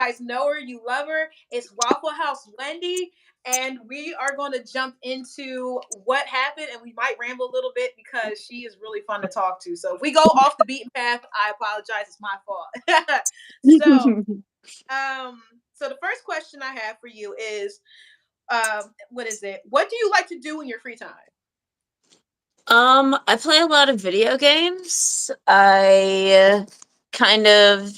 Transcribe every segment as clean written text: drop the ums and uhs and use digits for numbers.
guys know her, you love her. It's Waffle House Wendy, and we are going to jump into what happened, and we might ramble a little bit because she is really fun to talk to. So if we go off the beaten path, I apologize. It's my fault. so, um, so the first question I have for you is, what is it? What do you like to do in your free time? I play a lot of video games. I kind of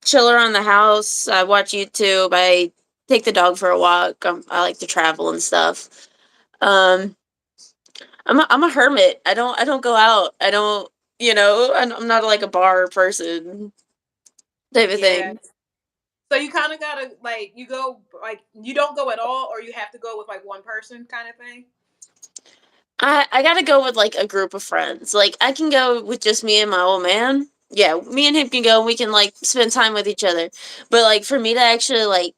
chill around the house. I watch YouTube. I take the dog for a walk. I like to travel and stuff. Um, I'm a hermit. I don't go out. I don't, I'm not like a bar person type of Yeah. thing. So you kind of gotta like you go like you don't go at all, or you have to go with like one person kind of thing. I gotta go with like a group of friends. Like I can go with just me and my old man. Yeah, me and him can go and we can like spend time with each other. But like for me to actually like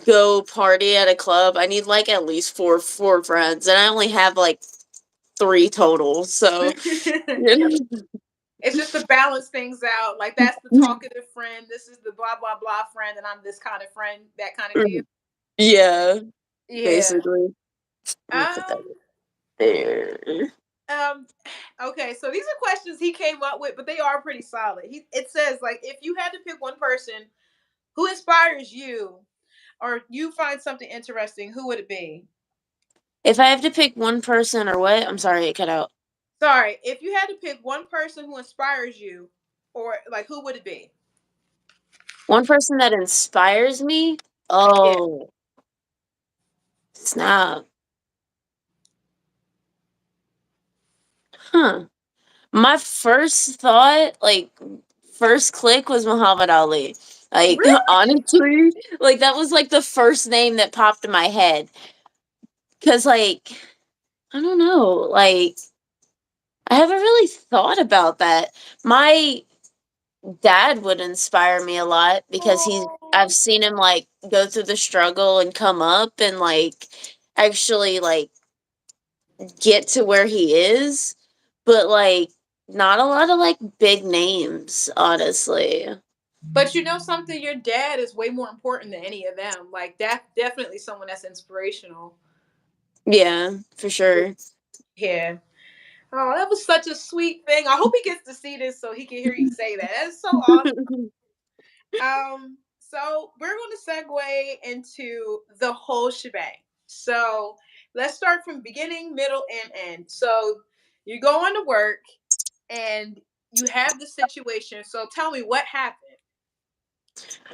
go party at a club, I need like at least four friends, and I only have like three total. So you It's just to balance things out. Like that's the know. talkative friend. This is the blah blah blah friend, and I'm this kind of friend. That kind of deal. Yeah, Yeah. basically. Let me put that Um. there. Um. Okay. So these are questions he came up with, but they are pretty solid. It says like if you had to pick one person who inspires you, or you find something interesting, who would it be? If I have to pick one person or what, I'm sorry, it cut out. Sorry, if you had to pick one person who inspires you, or like who would it be? One person that inspires me. Yeah. Oh, snap. Huh. My first thought, like first click was Muhammad Ali. Like Really? honestly, like that was like the first name that popped in my head. Cause like I don't know, like I haven't really thought about that. My dad would inspire me a lot because I've Oh. seen him like go through the struggle and come up and like actually like get to where he is, but like not a lot of like big names, honestly. But you know something, your dad is way more important than any of them. Like that's definitely someone that's inspirational. Yeah, for sure. Yeah. Oh, that was such a sweet thing. I hope he gets to see this so he can hear you say that. That's so awesome. So we're going to segue into the whole shebang. So let's start from beginning, middle, and end. So you're going to work and you have the situation. So tell me what happened.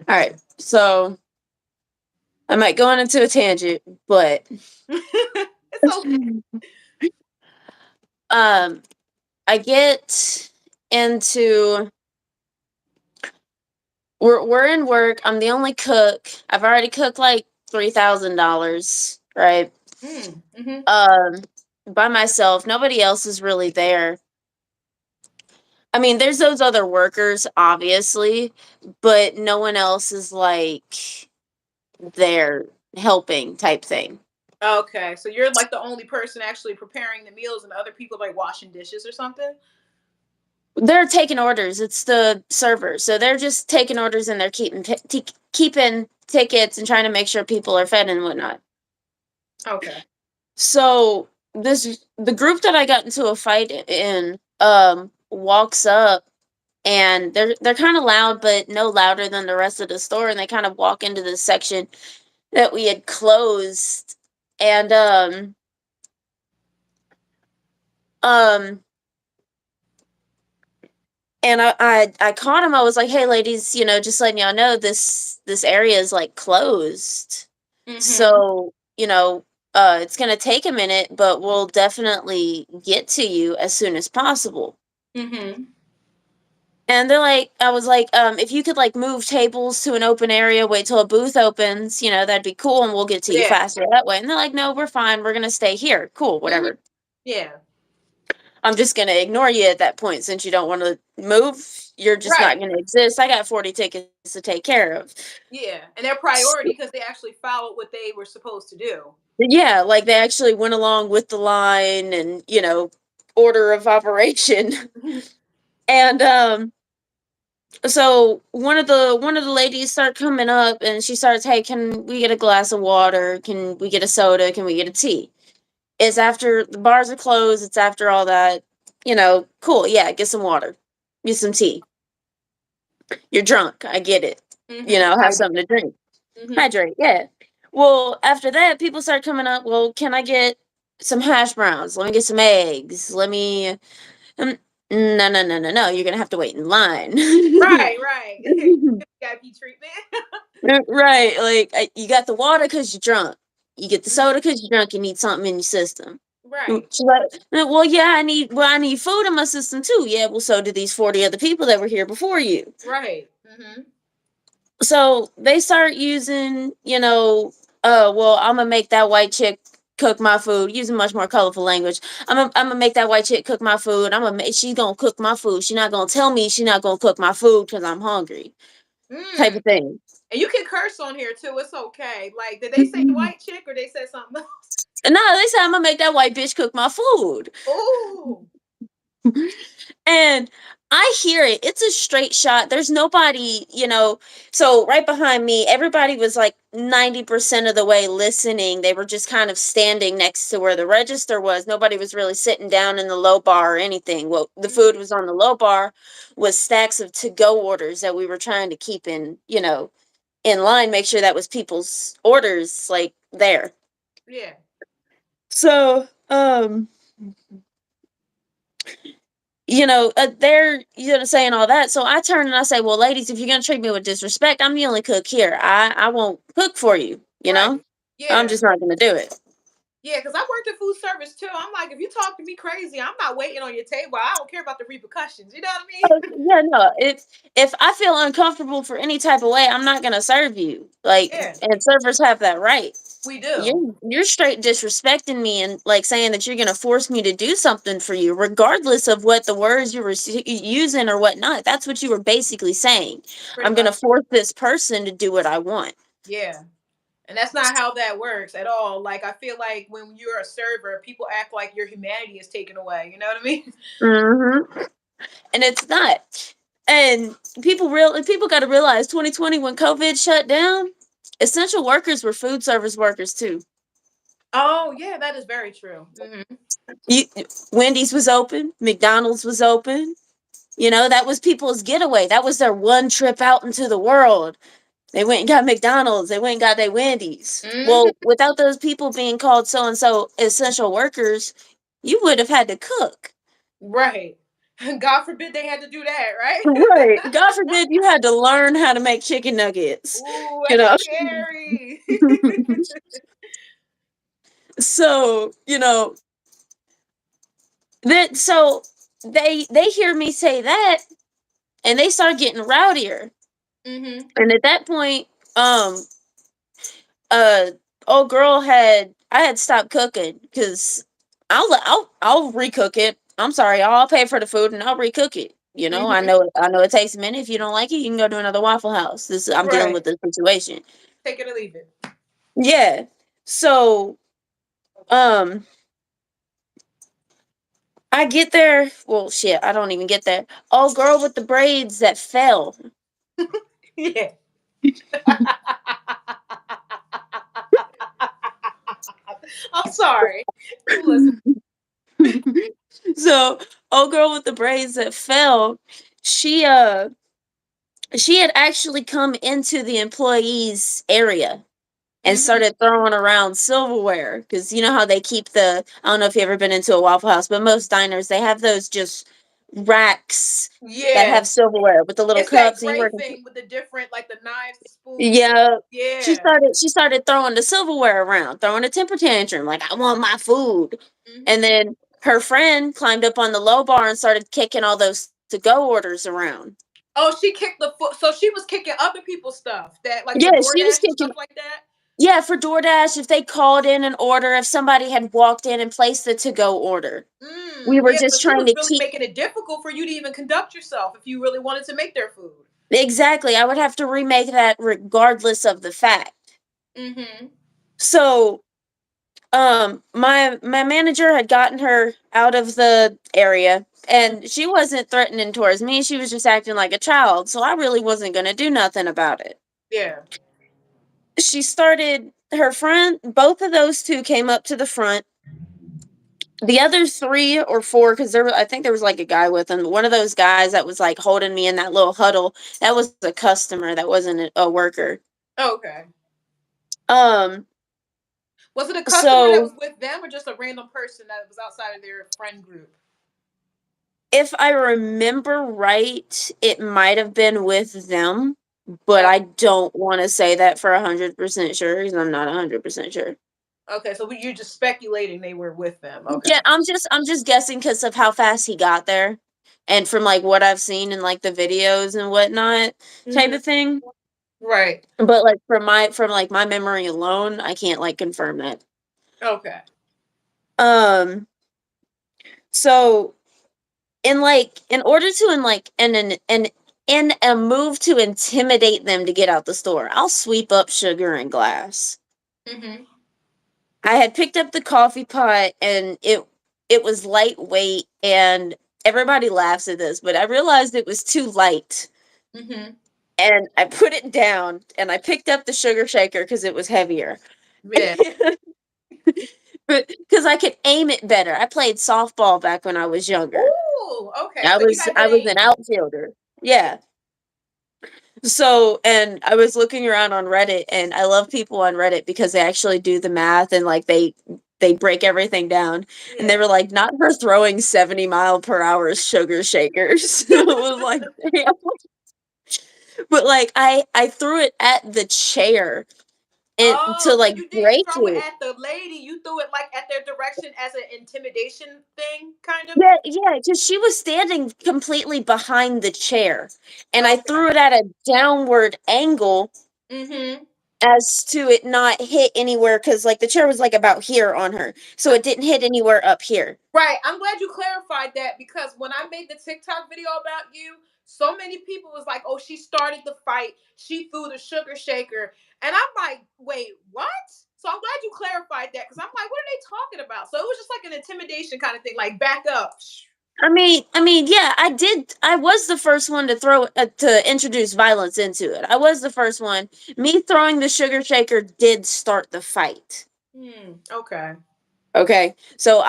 All right. So I might go on into a tangent, but It's okay. um I get into we're in work. I'm the only cook. I've already cooked like $3,000, right? Mm-hmm. Um by myself. Nobody else is really there. I mean, there's those other workers, obviously, but no one else is like there helping type thing. Okay, so you're like the only person actually preparing the meals, and the other people like washing dishes or something. They're taking orders. It's the servers, so they're just taking orders and they're keeping tickets and trying to make sure people are fed and whatnot. Okay. So the group that I got into a fight in walks up and they're kind of loud, but no louder than the rest of the store, and they kind of walk into the section that we had closed, and um and I caught him. I was like, "Hey, ladies, just letting y'all know this area is like closed. Mm-hmm. So it's gonna take a minute, but we'll definitely get to you as soon as possible." Mm-hmm. And I was like, if you could like move tables to an open area, wait till a booth opens, that'd be cool, and we'll get to you Yeah. faster that way. And they're like, no, we're fine. We're gonna stay here. Cool, Mm-hmm. whatever. Yeah. I'm just gonna ignore you at that point since you don't want to move. You're just not Right. gonna exist. I got 40 tickets to take care of. Yeah, and their priority because they actually followed what they were supposed to do. Yeah, like they actually went along with the line and order of operation. And So one of the ladies start coming up and she starts, hey, can we get a glass of water? Can we get a soda? Can we get a tea? It's after the bars are closed. It's after all that. Cool. Yeah, get some water. Get some tea. You're drunk. I get it. Have Hydrate. something to drink. Mm-hmm. Hydrate. Yeah. Well, after that, people start coming up. Well, can I get some hash browns? Let me get some eggs. Let me. Um, no, no, no, no, no. You're gonna have to wait in line. Right, right. VIP treatment. Right. Like you got the water because you're drunk. You get the Mhm. soda because you're drunk. You need something in your system. Right, She's like, well, yeah, I need food in my system too. Yeah, well, so do these 40 other people that were here before you. right. Mm-hmm. So they start using, well, I'm gonna make that white chick cook my food, using much more colorful language. I'm gonna make that white chick cook my food. She's gonna cook my food. She's not gonna tell me she's not gonna cook my food because I'm hungry, type Mm. of thing. And you can curse on here too. It's okay. Like, did they say white chick or they said something else? And no, they said I'm gonna make that white bitch cook my food. Ooh. And I hear it. It's a straight shot. There's nobody, So right behind me, everybody was like 90% of the way listening. They were just kind of standing next to where the register was. Nobody was really sitting down in the low bar or anything. Well, the food was on the low bar was stacks of to-go orders that we were trying to keep in line, make sure that was people's orders like there. Yeah. So, they're saying all that. So I turn and I say, well, ladies, if you're gonna treat me with disrespect, I'm the only cook here. I won't cook for you. Right. I'm Yeah. just not gonna do it. Yeah, because I worked in food service too. I'm like, if you talk to me crazy, I'm not waiting on your table. I don't care about the repercussions. You know what I mean? Yeah, no. If I feel uncomfortable for any type of way, I'm not gonna serve you. Like, Yeah, and servers have that right. we do. You're straight disrespecting me and like saying that you're gonna force me to do something for you, regardless of what the words you were using or whatnot. That's what you were basically saying. Pretty I'm gonna much. force this person to do what I want. Yeah. And that's not how that works at all. Like, I feel like when you're a server, people act like your humanity is taken away. You know what I mean? Mm-hmm. And it's not. And people got to realize 2020 when COVID shut down, essential workers were food service workers too. Oh, yeah, that is very true. Mm-hmm. You, Wendy's was open, McDonald's was open. That was people's getaway. That was their one trip out into the world. They went and got McDonald's. They went and got their Wendy's. Mm-hmm. Well, without those people being called so and so essential workers, you would have had to cook. Right. God forbid they had to do that, right? Right. God forbid you had to learn how to make chicken nuggets. Ooh, You that's know. scary. So, they hear me say that and they start getting rowdier. Mm-hmm. And at that point, um uh old girl I had stopped cooking because I'll recook it. I'm sorry, I'll pay for the food and I'll recook it. Mm-hmm. I know it takes a minute. If you don't like it, you can go to another Waffle House. I'm dealing Right. with this situation. Take it or leave it. Yeah. So um I get there. Well, shit, I don't even get there. Oh, girl with the braids that fell. Yeah. I'm sorry. I'm listening. So, oh, girl with the braids that fell. She she had actually come into the employees area and Mm-hmm. started throwing around silverware because you know how they keep I don't know if you've ever been into a Waffle House, but most diners they have those just racks that Yeah. have silverware with the little It's that cups and you gray work. thing with the different, like the knives, the spoons. Yeah. She Yeah. started she started throwing the silverware around, throwing a temper tantrum, like, I want my food. And Mm-hmm. then her friend climbed up on the low bar and started kicking all those to-go orders around. Oh, she kicked the foot. So she was kicking other people's stuff that, like, Yeah, for she was DoorDash and stuff kicking. like that. Yeah, for DoorDash, if they called in an order, if somebody had walked in and placed the to-go order. We were Yeah, just so she trying was to really keep. making it difficult for you to even conduct yourself if you really wanted to make their food. Exactly. I would have to remake that regardless of the fact. Mm-hmm. So My manager had gotten her out of the area, and she wasn't threatening towards me. She was just acting like a child, so I really wasn't gonna do nothing about it. Yeah. She started her friend. Both of those two came up to the front. The other 3 or 4, because I think there was like a guy with him. One of those guys that was like holding me in that little huddle. That was a customer. That wasn't a worker. Okay. Um. Was it a customer that So was with them or just a random person that was outside of their friend group? if I remember right, it might have been with them, but Oh, I don't want to say that for 100% sure because I'm not 100% sure. okay. So you're just speculating they were with them. Okay. Yeah, I'm just guessing because of how fast he got there, and from like what I've seen in like the videos and whatnot, type Hmm. of thing. Right. But like from like my memory alone, I can't like confirm that. Okay. Um. So in order to in a move to intimidate them to get out the store, I'll sweep up sugar and glass. Hmm. I had picked up the coffee pot and it was lightweight, and everybody laughs at this, but I realized it was too light. Hmm. And I put it down and I picked up the sugar shaker because it was heavier. Yeah. But because I could aim it better. I played softball back when I was younger. Ooh. Okay. I So you was got I good was an aim. outfielder. Yeah. So, and I was looking around on Reddit, and I love people on Reddit because they actually do the math and like they break everything down. And they Yeah. were like, not for throwing 70-mile-per-hour sugar shakers. It was like, damn. But like I threw it at the chair and to Oh, so like you didn't break throw it it. at the lady. You threw it like at their direction as an intimidation thing, kind of. Yeah, yeah, because she was standing completely behind the chair, and I Okay. threw it at a downward angle Mm-hmm. as to it not hit anywhere, because like the chair was like about here on her, so it didn't hit anywhere up here. Right. I'm glad you clarified that because when I made the TikTok video about you, so many people was like, "Oh, she started the fight. She threw the sugar shaker," and I'm like, "Wait, what?" So I'm glad you clarified that because I'm like, "What are they talking about?" So it was just like an intimidation kind of thing, like back up. I mean, yeah, I did. I was the first one to introduce violence into it. I was the first one. Me throwing the sugar shaker did start the fight. Hmm. Okay. Okay, so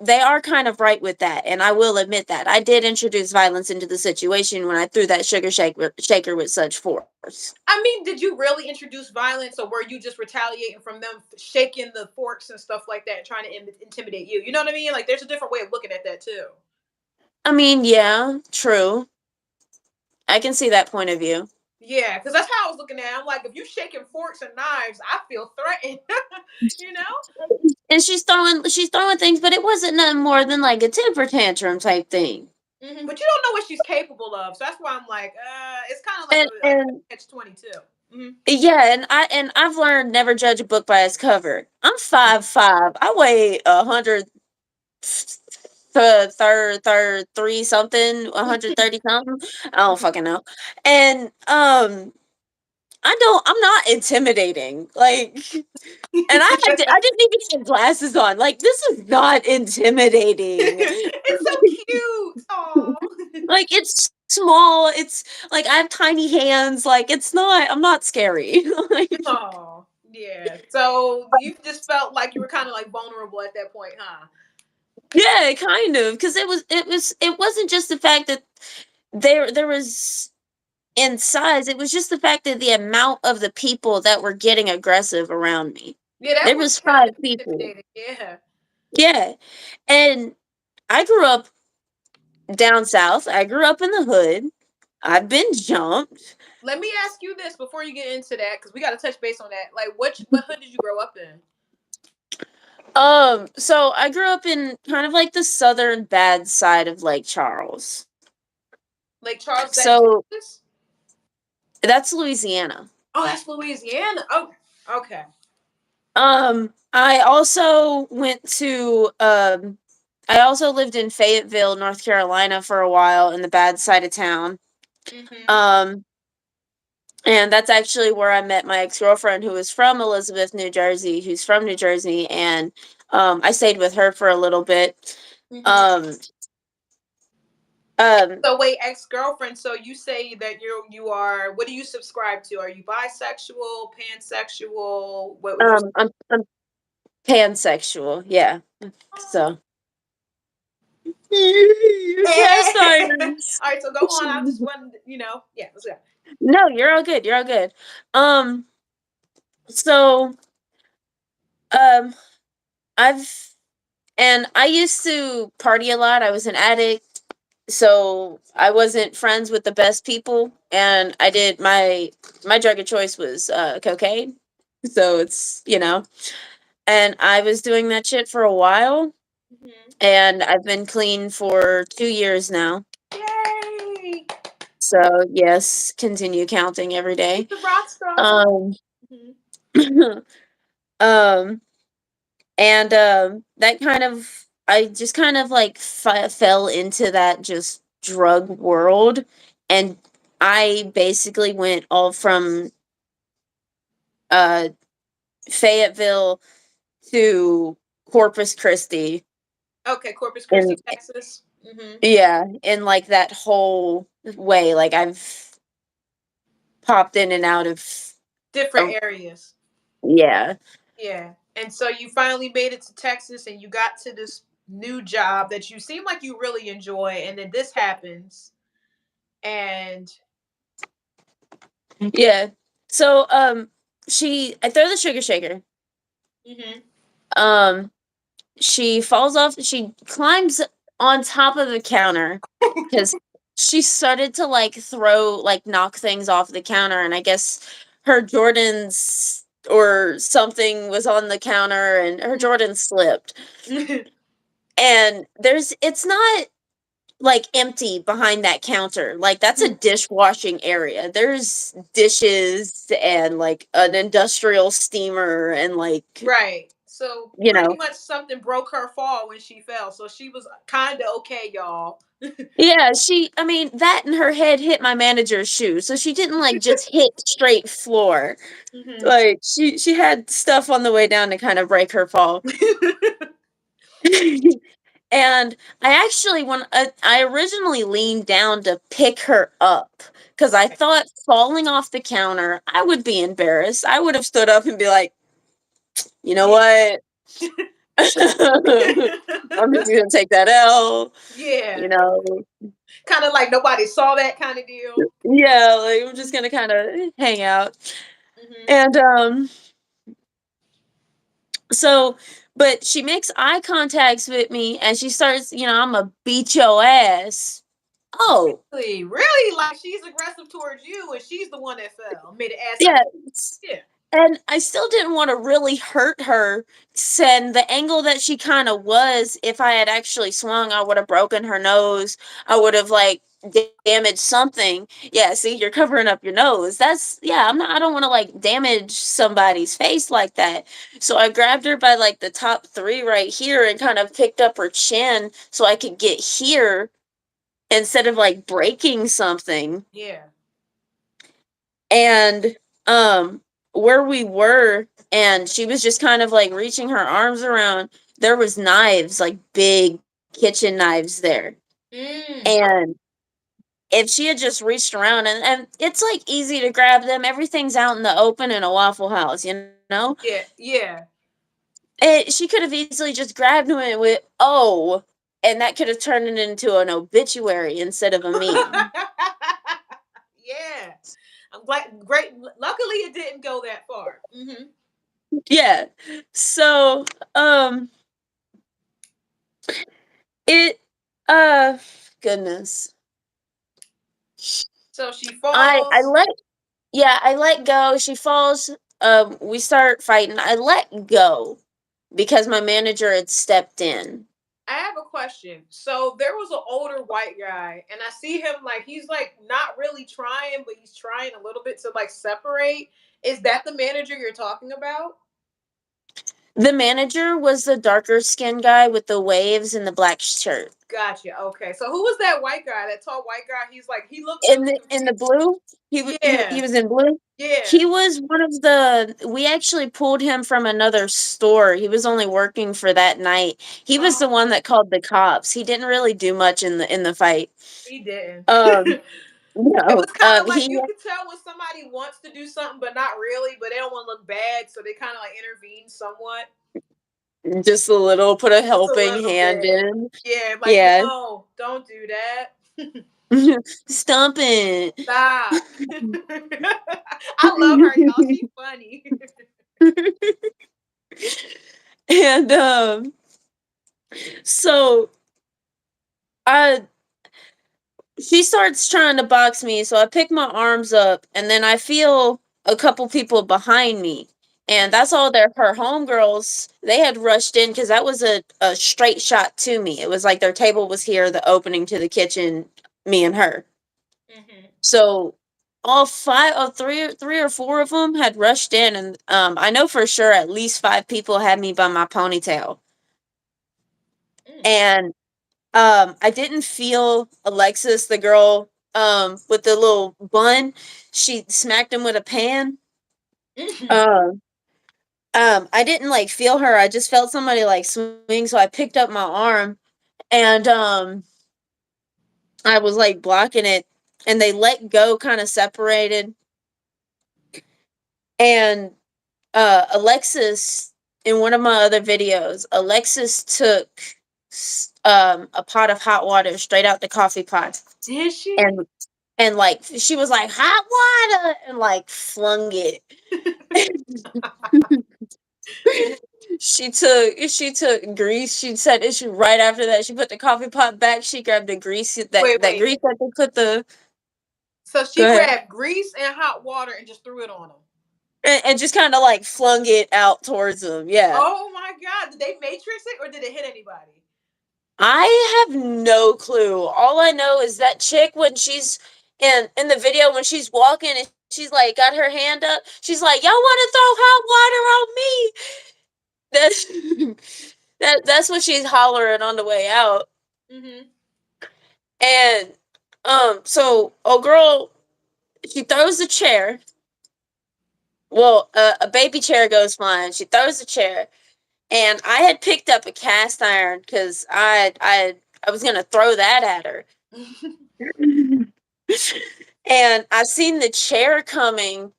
they are kind of right with that, and I will admit that I did introduce violence into the situation when I threw that shaker with such force. I mean, did you really introduce violence, or were you just retaliating from them shaking the forks and stuff like that, and trying to intimidate you? You know what I mean? Like, there's a different way of looking at that too. I mean, yeah, true. I can see that point of view. Yeah, because that's how I was looking at it. I'm like, if you shaking forks and knives, I feel threatened. you know? And she's throwing things, but it wasn't nothing more than like a temper tantrum type thing. But you don't know what she's capable of, so that's why I'm like, it's kind of like And a and catch 22. Mm-hmm. yeah, and I've learned never judge a book by its cover. I'm 5'5". I weigh 100 third 3 something, 130 something. I don't fucking know. And I'm not intimidating. Like, and I didn't even have glasses on. Like, this is not intimidating. it's so cute. Oh. Like, it's small. It's like I have tiny hands. Like, I'm not scary. Like, Oh, yeah. So you just felt like you were kind of like vulnerable at that point, huh? yeah, kind of, because it wasn't just the fact that there was in size. It was just the fact that the amount of the people that were getting aggressive around me. Yeah, that There would was kind 5 of people. intimidating. Yeah. Yeah. And I grew up down south. I grew up in the hood. I've been jumped. Let me ask you this before you get into that, because we got to touch base on that. Like, what hood did you grow up in? So I grew up in kind of like the southern bad side of Lake Charles. Like Charles, that So Texas? that's Louisiana. Oh, that's Louisiana. Oh, okay. I also went to I also lived in Fayetteville, North Carolina for a while in the bad side of town. Mm-hmm. Um And that's actually where I met my ex-girlfriend, who is from Elizabeth, New Jersey, who's from New Jersey, and I stayed with her for a little bit. Hmm. Um, um, So wait, ex-girlfriend. So you say that you are. What do you subscribe to? Are you bisexual, pansexual? What would you? I'm pansexual, yeah. So your cast All irons. right, so go on. I just wanted, yeah, let's go. No, you're all good. You're all good. Um, so um, I've and I used to party a lot. I was an addict, so I wasn't friends with the best people, and I did my drug of choice was cocaine. So it's and I was doing that shit for a while, Hmm. and I've been clean for 2 years now. Yay! So yes, continue counting every She's day. a rock star. Um, Hmm. um, and that kind of I just kind of like fell into that just drug world, and I basically went all from uh Fayetteville to Corpus Christi, Okay, Corpus Christi, and Texas. Hmm. yeah, in like that whole way, like I've popped in and out Different of areas. yeah. Yeah. And so you finally made it to Texas and you got to this new job that you seem like you really enjoy, and then this happens. And Yeah. So I throw the sugar shaker. hmm. Um she falls off, she climbs on top of the counter cuz she started to like knock things off the counter, and I guess her Jordans or something was on the counter and her Jordans slipped. And it's not like empty behind that counter. Like that's a dishwashing area. There's dishes and like an industrial steamer and like, Right. So you pretty know. much something broke her fall when she fell. So she was kind of okay, y'all. Yeah, I mean, that and her head hit my manager's shoe. So she didn't like just hit straight floor. Hmm. Like she had stuff on the way down to kind of break her fall. And I actually, when I originally leaned down to pick her up, because I thought falling off the counter, I would be embarrassed. I would have stood up and be like, you know Yeah. what? I'm just gonna take that L. You Yeah. know, Kind of like nobody saw that kind of deal. yeah, like I'm just gonna kind of hang out. Hmm. And so, but she makes eye contacts with me, and she starts, I'm a beat your ass. Oh, Really, really, like she's aggressive towards you, and she's the one that fell, made an ass out. yeah. Yeah. And I still didn't want to really hurt her. And the angle that she kind of was, if I had actually swung, I would have broken her nose. I would have like damaged something. Yeah, see, you're covering up your nose. Yeah, I don't want to like damage somebody's face like that. So I grabbed her by like the top three right here and kind of picked up her chin so I could get here instead of like breaking something. Yeah. And um where we were, and she was just kind of like reaching her arms around, there was knives, like big kitchen knives there. Mm. And if she had just reached around, and it's like easy to grab them, everything's out in the open in a Waffle House, Yeah. Yeah. she could have easily just grabbed it with and that could have turned it into an obituary instead of a meme. Yeah. I'm glad. Great. Luckily, it didn't go that far. Hmm. Yeah. So it goodness. So she I falls. let Yeah, I let go. She falls. We start fighting. I let go because my manager had stepped in. I have a question. So there was an older white guy, and I see him like he's like not really trying, but he's trying a little bit to like separate. Is that the manager you're talking about? The manager was the darker skinned guy with the waves and the black shirt. Gotcha. Okay. So who was that white guy? That tall white guy? He's like he looked In really the confused. blue, he Yeah. was in blue. Yeah. He was one of the. We actually pulled him from another store. He was only working for that night. He was the one Oh, that called the cops. He didn't really do much in the fight. he didn't. Um, It no, was kind of like he you could tell when somebody wants to do something, but not really, but they don't want to look bad, so they kind of like intervene somewhat, just a little put a just a helping little hand bit. in. Yeah, like Yeah, no, don't do that. stump it. Stop. I love her, y'all. She's funny. And so I she starts trying to box me, so I pick my arms up, and then I feel a couple people behind me. And that's all her homegirls. They had rushed in because that was a straight shot to me. It was like their table was here, the opening to the kitchen, me and her. Hmm. So all five or three or four of them had rushed in, and I know for sure at least five people had me by my ponytail. Mm. And I didn't feel Alexis, the girl with the little bun. She smacked him with a pan. Hmm. Um, I didn't like feel her. I just felt somebody like swing, so I picked up my arm and I was like blocking it, and they let go, kind of separated. And Alexis, in one of my other videos, Alexis took a pot of hot water straight out the coffee pot Did she? and like she was like hot water and like flung it. She took grease. She said it. She right after that she put the coffee pot back. She grabbed the grease Wait, that wait. grease that they put the. So Go she ahead. grabbed grease and hot water and just threw it on him. And just kind of like flung it out towards them. Yeah. Oh my god! Did they matrix it or did it hit anybody? I have no clue. All I know is that chick when she's in the video when she's walking and she's like got her hand up, she's like, "Y'all want to throw hot water on me?" That's what she's hollering on the way out. Mm-hmm. And so girl, she throws the chair. Well, a baby chair goes flying. She throws the chair, and I had picked up a cast iron because I was gonna throw that at her. And I seen the chair coming,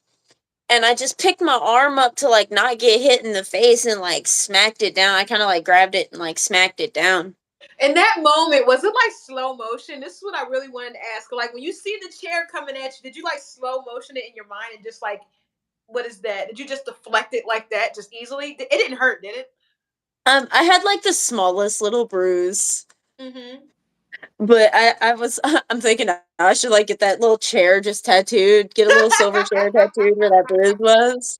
and I just picked my arm up to like not get hit in the face and like smacked it down. I kind of like grabbed it and like smacked it down. In that moment, was it like slow motion? This is what I really wanted to ask. Like when you see the chair coming at you, did you like slow motion it in your mind and just like, what is that? Did you just deflect it like that, just easily? It didn't hurt, did it? I had like the smallest little bruise, Mm-hmm. but I'm thinking I should like get that little chair just tattooed, get a little silver chair tattooed where that bruise was.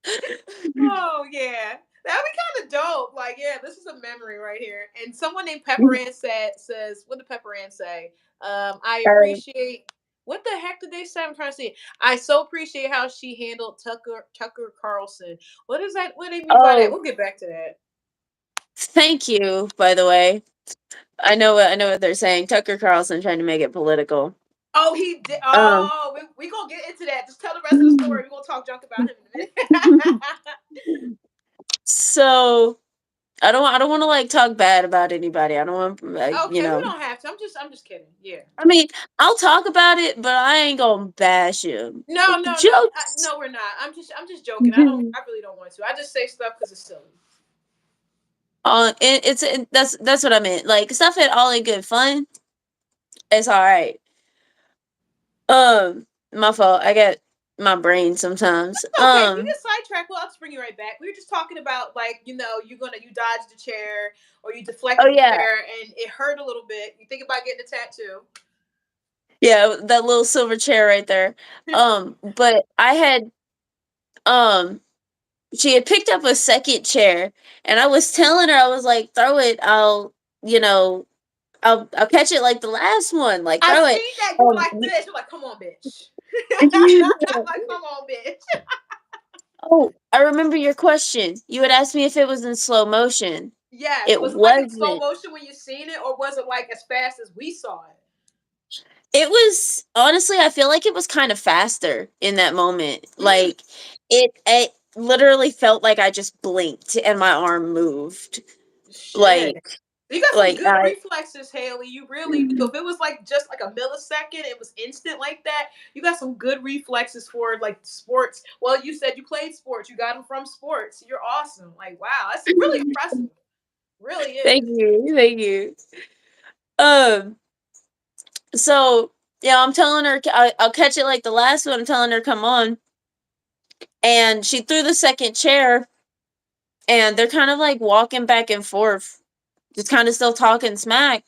Oh yeah, that'd be kind of dope. Like, yeah, this is a memory right here. And someone named Pepper Ann says, what did Pepper Ann say? I Um, appreciate. What the heck did they say? I'm trying to see. I so appreciate how she handled Tucker Carlson. What is that? What do they mean by that? oh, We'll get back to that. thank you. By the way, I know what they're saying. Tucker Carlson trying to make it political. Oh, he did. Um, Oh, we gonna get into that. Just tell the rest of the story. We're gonna talk junk about him in a minute. so I don't want to like talk bad about anybody. I don't want like Okay, we don't have to. I'm just kidding. Yeah. I mean, I'll talk about it, but I ain't gonna bash him. No, no, no, Jokes. no. We're not. I'm just joking. I don't. I really don't want to. I just say stuff because it's silly. That's what I meant. Like stuff at all in good fun. It's all right. My fault. I got my brain sometimes. It's okay. We get sidetracked. Well, I'll just bring you right back. We were just talking about like you dodged the chair or you Oh deflected the yeah, chair and it hurt a little bit. You think about getting a tattoo. yeah. That little silver chair right there. But I had um she had picked up a second chair, and I was telling her I was like, throw it. You know I'll catch it like the last one. Like I throw it. seen that you were Um, like this. You're like, come on, bitch. Like, come on, bitch. Oh, I remember your question. You had asked me if it was in slow motion. Yes, It was it like in slow wasn't. motion when you seen it, or was it like as fast as we saw it? It was honestly, I feel like it was kind of faster in that moment. Mm, Like it literally felt like I just blinked and my arm moved. shit. Like You got some like good I reflexes, Haley. You really do. If it was like just like a millisecond, it was instant like that. You got some good reflexes for like sports. Well, you said you played sports. You got them from sports. You're awesome. Like, wow, that's really impressive. Really Thank is. you. Thank you. Um so yeah, I'm telling her I'll catch it like the last one. I'm telling her come on, and she threw the second chair, and they're kind of like walking back and forth, just kind of still talking smack.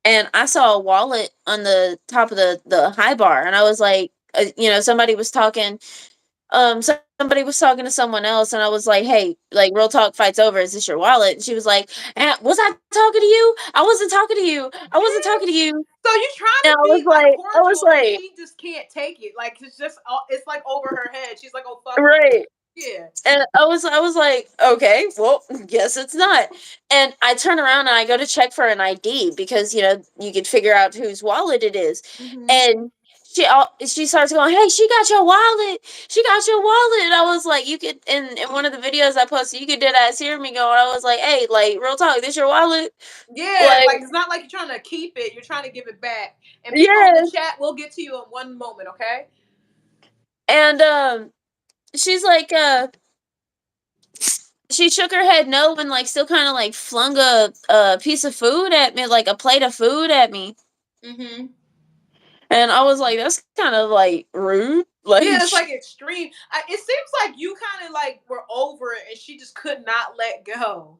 And I saw a wallet on the top of the high bar, and I was like, somebody was talking. Somebody was talking to someone else, and I was like, "Hey, like, real talk, fight's over. Is this your wallet?" And she was like, "Was I talking to you? I wasn't talking to you. I wasn't talking to you." So you trying And to be like I was cordial, and like, she just can't take it. Like it's just, it's like over her head. She's like, "Oh fuck you." right. Yeah. And I was like, okay, well, guess it's not. And I turn around and I go to check for an ID because you could figure out whose wallet it is. Mm-hmm. And she starts going, "Hey, she got your wallet. She got your wallet." And I was like, you could in one of the videos I posted, you could dead ass hear me going. I was like, "Hey, like real talk, this your wallet?" Yeah, Like, like it's not like you're trying to keep it. You're trying to give it back. And people in the yeah. chat, we'll get to you in one moment. Okay. And she's like, she shook her head no and like still kind of like flung a piece of food at me, like a plate of food at me. Mm-hmm. And I was like, that's kind of like rude. Yeah, Like, it's like extreme. It seems like you kind of like were over it, and she just could not let go.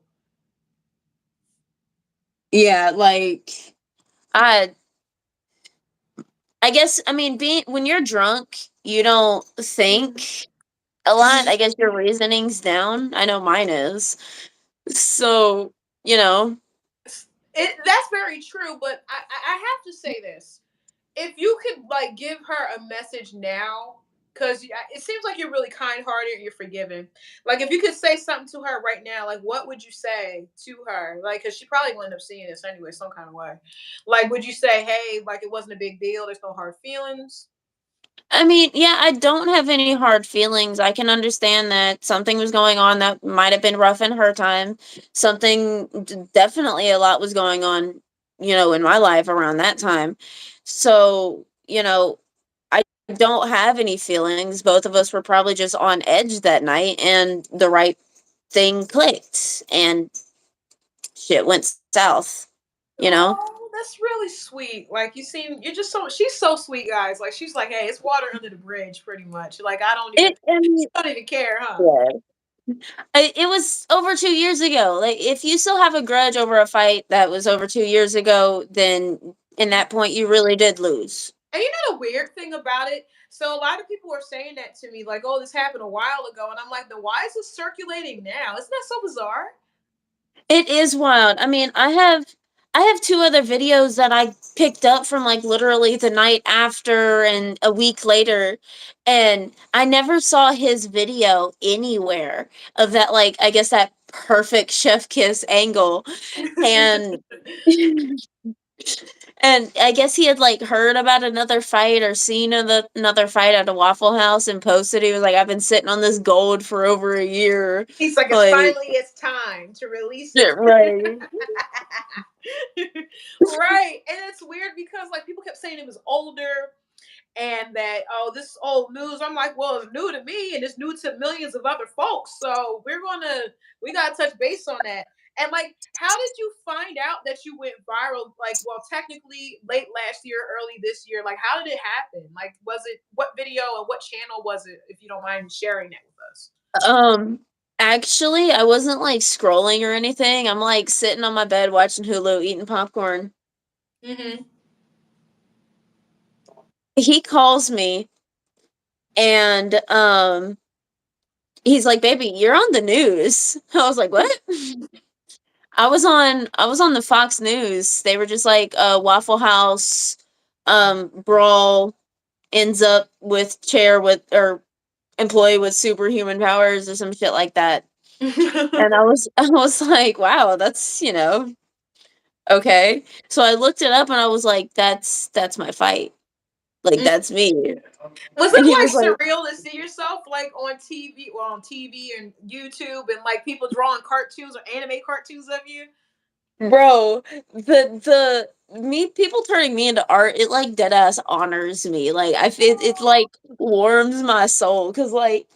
yeah, like I I guess I mean being when you're drunk, you don't Mm-hmm. think a lot. Mm-hmm. I guess your reasoning's down. I know mine is. So, you know, That's very true, but I have to say this: if you could like give her a message now, because it seems like you're really kind-hearted and you're forgiving. Like if you could say something to her right now, like what would you say to her? Like because she probably will end up seeing this anyway, some kind of way. Like would you say, hey, like it wasn't a big deal, there's no hard feelings? I mean, yeah, I don't have any hard feelings. I can understand that something was going on that might have been rough in her time. Definitely a lot was going on, in my life around that time. So, I don't have any feelings. Both of us were probably just on edge that night, and the right thing clicked, and shit went south, you know? Oh, that's really sweet. Like you're just she's so sweet, guys. Like she's like, hey, it's water under the bridge, pretty much. Like I mean, I don't even care, huh? yeah. It was over 2 years ago. Like, if you still have a grudge over a fight that was over 2 years ago, then in that point, you really did lose. And you know the weird thing about it? So a lot of people are saying that to me, like, oh, this happened a while ago. And I'm like, then why is it circulating now? Isn't that so bizarre? It is wild. I mean, I have two other videos that I picked up from like literally the night after and a week later, and I never saw his video anywhere of that, like, I guess that perfect chef kiss angle. And And I guess he had like heard about another fight or seen another fight at a Waffle House and posted. He was like, "I've been sitting on this gold for over a year." He's like, it's Like, finally it's time to release yeah, it. right. Right. And it's weird because like people kept saying it was older and that, oh, this is old news. I'm like, well, it's new to me and it's new to millions of other folks. So we gotta touch base on that. And like, how did you find out that you went viral? Like, well, technically late last year, early this year. Like, how did it happen? Like, was it what video and what channel was it? If you don't mind sharing that with us. Um, Actually, I wasn't like scrolling or anything. I'm like sitting on my bed watching Hulu, eating popcorn. Mm-hmm. He calls me and he's like, "Baby, you're on the news." I was like, "What?" I was on the Fox News. They were just like Waffle House brawl ends up with chair with or employee with superhuman powers or some shit like that. And I was like, wow, that's, okay. So I looked it up and I was like, that's my fight. Like that's me. Was And it he was like, like surreal to see yourself like on TV, well, on TV and YouTube, and like people drawing cartoons or anime cartoons of you? bro, the me people turning me into art, it like dead ass honors me. Like it like warms my soul because like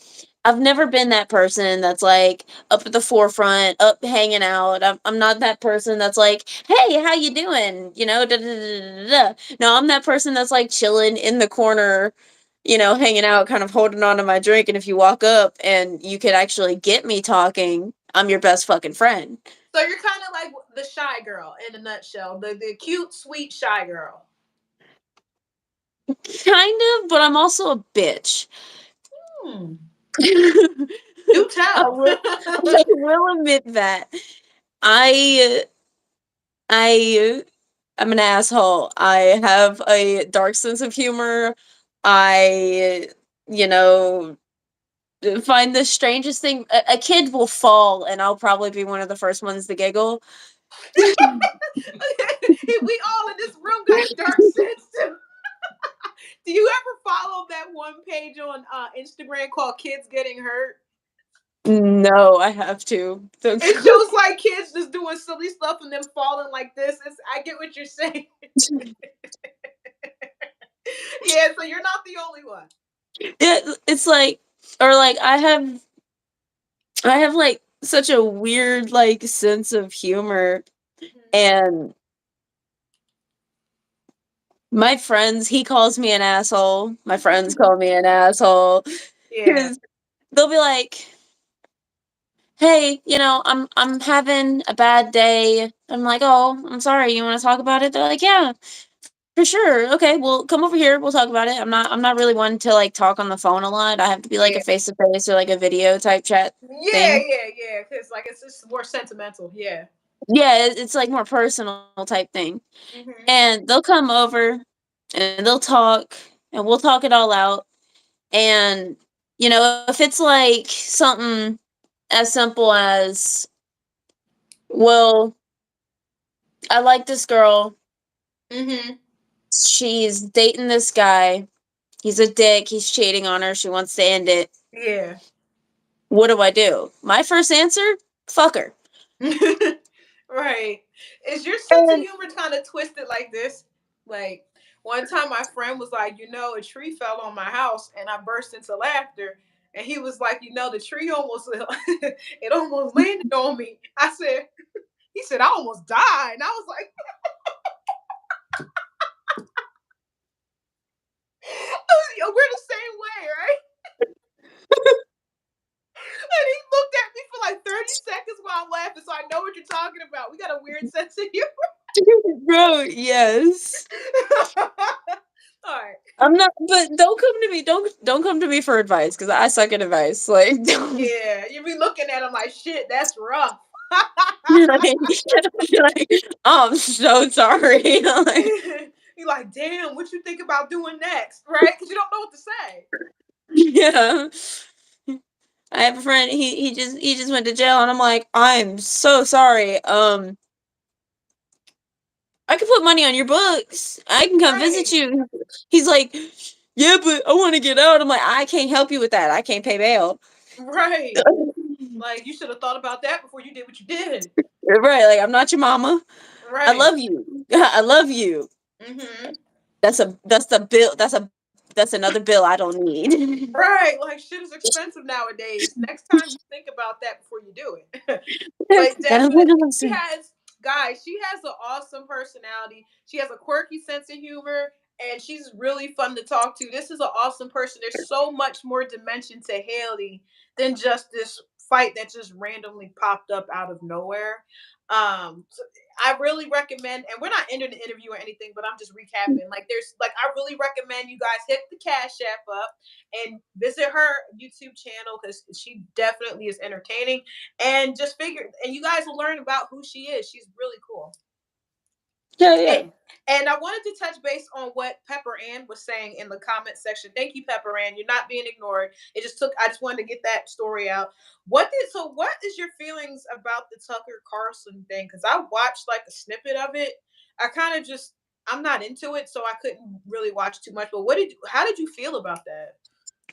I've never been that person that's like up at the forefront, up hanging out. I'm not that person that's like, hey, how you doing? Da, da, da, da, da. No, I'm that person that's like chilling in the corner, hanging out, kind of holding on to my drink. And if you walk up and you could actually get me talking, I'm your best fucking friend. So you're kind of like the shy girl in a nutshell, the cute, sweet shy girl. Kind of, but I'm also a bitch. Hmm. Do I tell. will I will admit that. I I I'm an asshole. I have a dark sense of humor. I, you know, find the strangest thing. A kid will fall, and I'll probably be one of the first ones to giggle. We all in this room got a dark sense too. Do you ever follow that one page on Instagram called Kids Getting Hurt? No, I have to. It shows like kids just doing silly stuff and them falling like this. I get what you're saying. Yeah, so you're not the only one. It's like, or like I have like such a weird like sense of humor, Mm-hmm. and my friends, he calls me an asshole. My friends call me an asshole Yeah. because they'll be like, "Hey, I'm having a bad day." I'm like, "Oh, I'm sorry. You want to talk about it?" They're like, "Yeah, for sure. Okay, well, come over here. We'll talk about it." I'm not really one to like talk on the phone a lot. I have to be like a Yeah. face to face or like a video type chat Yeah, thing. yeah, yeah. Because like it's just more sentimental. Yeah. Yeah, it's like more personal type thing. Mm-hmm. And they'll come over and they'll talk and we'll talk it all out. And, if it's like something as simple as, well, I like this girl. Mm-hmm. She's dating this guy. He's a dick. He's cheating on her. She wants to end it. Yeah. What do I do? My first answer? Fuck her. Right. Is your sense of And humor kind of twisted like this? Like one time my friend was like, a tree fell on my house and I burst into laughter. And he was like, the tree almost it almost landed on me. He said, I almost died. And I was like, we're the same way, right? And he looked at me for like 30 seconds while I'm laughing. So I know what you're talking about. We got a weird sense of humor. bro, yes. All right. I'm not, but don't come to me. Don't come to me for advice because I suck at advice. Like, don't, Yeah, you be looking at him like, shit, that's rough. like, like, oh, I'm so sorry. Like, You like, damn, what you think about doing next, right? Because you don't know what to say. yeah. I have a friend. He just went to jail, and I'm like, I'm so sorry. I can put money on your books. I can come visit Right, you. He's like, yeah, but I want to get out. I'm like, I can't help you with that. I can't pay bail. right. Like, you should have thought about that before you did what you did. Right, like I'm not your mama. I Right. love you. I love you. Mm-hmm. That's the bill. That's another bill I don't need. Right. Like, shit is expensive nowadays. Next time you think about that before you do it. But definitely, she has, guys, she has an awesome personality. She has a quirky sense of humor, and she's really fun to talk to. This is an awesome person. There's so much more dimension to Haley than just this fight that just randomly popped up out of nowhere. So I really recommend, and we're not ending the interview or anything, but I'm just recapping. Like, there's like, I really recommend you guys hit the Cashapp up and visit her YouTube channel because she definitely is entertaining, and just figure, and you guys will learn about who she is. She's really cool. Yeah, And, yeah. and I wanted to touch base on what Pepper Ann was saying in the comment section. Thank you, Pepper Ann. You're not being ignored. I just wanted to get that story out. What is your feelings about the Tucker Carlson thing? Because I watched like a snippet of it. I kind of just, I'm not into it, so I couldn't really watch too much. But how did you feel about that?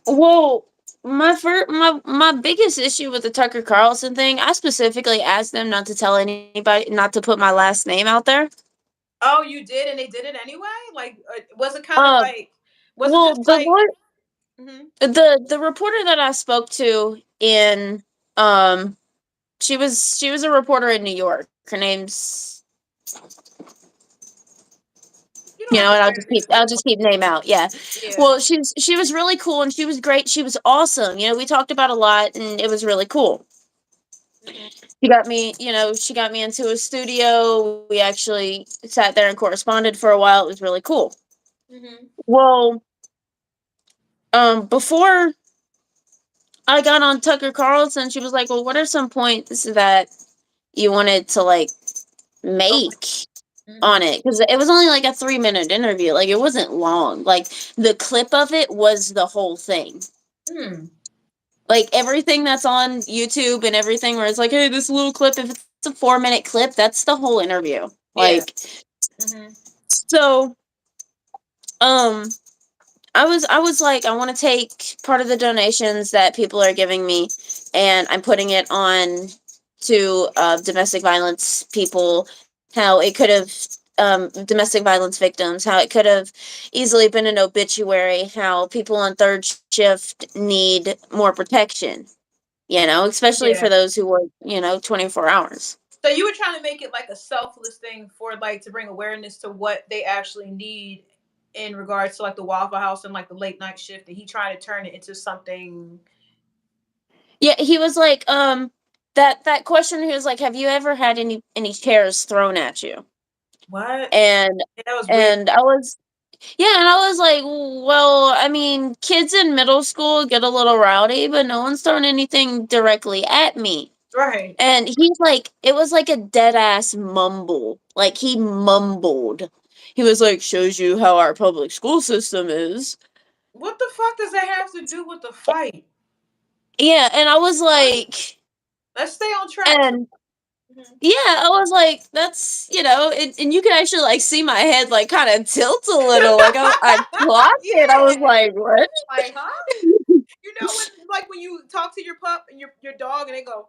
Well, my biggest issue with the Tucker Carlson thing, I specifically asked them not to tell anybody, not to put my last name out there. Oh, you did, and they did it anyway. Like, was it kind of Um, like, was it well, just like, mhm. the reporter that I spoke to in um she was a reporter in New York. Her name's, You you don't know, have to and say I'll her just keep name. I'll just keep name out. Yeah. Yeah. Well, she was really cool and she was great. She was awesome. You know, we talked about a lot and it was really cool. Mhm. She got me into a studio. We actually sat there and corresponded for a while. It was really cool. Mhm. Well, before I got on Tucker Carlson, she was like, "Well, what are some points that you wanted to like Okay. make on Mhm. it?" Because it was only like a 3-minute interview. Like it wasn't long. Like the clip of it was the whole thing. Hmm. Like everything that's on YouTube and everything where it's like, hey, this little clip, if it's a 4-minute clip, that's the whole interview. Yeah. Like, Mhm. so um I was like, I want to take part of the donations that people are giving me and I'm putting it on to domestic violence people, how it could have domestic violence victims, how it could have easily been an obituary, how people on third shift need more protection, especially for Yeah. those who work, 24 hours. So you were trying to make it like a selfless thing for like to bring awareness to what they actually need in regards to like the Waffle House and like the late night shift, and he tried to turn it into something. Yeah, he was like, that question, he was like, have you ever had any chairs thrown at you? What? And Yeah, that was weird. and I was yeah, and I was like, well, I mean, kids in middle school get a little rowdy, but no one's thrown anything directly at me. Right. And he's like, it was like a dead ass mumble. Like he mumbled. He was like, shows you how our public school system is. What the fuck does that have to do with the fight? Yeah, and I was What? like, Let's stay on track. So, and mhm. yeah, I was like, that's, and you can actually like see my head like kind of tilt a little. Like I clocked it. I was Yeah. like, what? Like, huh? You know when like when you talk to your pup and your dog and they go